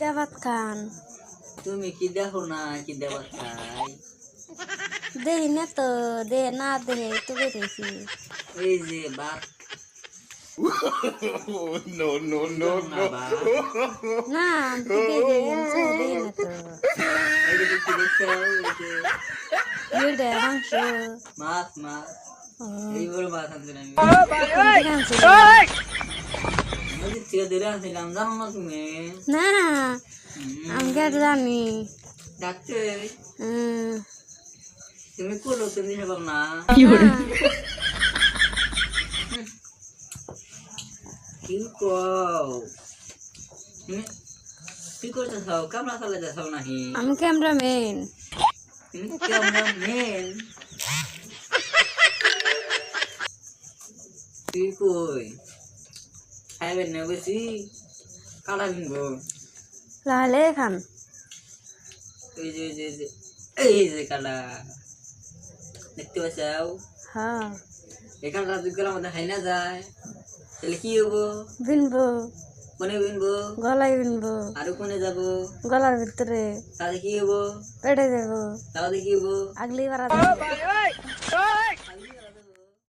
দেবাত খান তুমি কি দেখো না কি দেবার খাই? দেহি না তো দে না দেহে তো বেরিয়েছি এই যে বাপ No, no, no, না no. বাপ না আমি তো দেহি আমি তো দেহি না তো এইদিকে কি দেখছো? এইদিকে ইউডে মাংস মাছ মাছ এই বড় মাছ আনতে আমি নদীর থেকে ধরে আনছিলাম, জানো না তুমি? না আমি কে জানি ডাকছে হুম, তুমি করো, তুমি সব না না, কি কও তুমি? কি করতেছ? কামলা চালাইতেছ নাকি? আমি ক্যামেরাম্যান তুমি ক্যামেরা মেন? তুই কই খাইবেন না বেশি? কাটা কিনবো? লালে খান এই যে কাটা দেখতে পাচ্ছাও? হ্যাঁ এই কাটা দুই গেলার মধ্যে খাই না যায় তাহলে কি হবো? বিনবো কোনে বিনবো? গলায় বিনবো আর কোনে যাবো? গলার ভিতরে তাহলে কি হবো? পেটে দেবো তাহলে কি হবো? আগলি বাড়া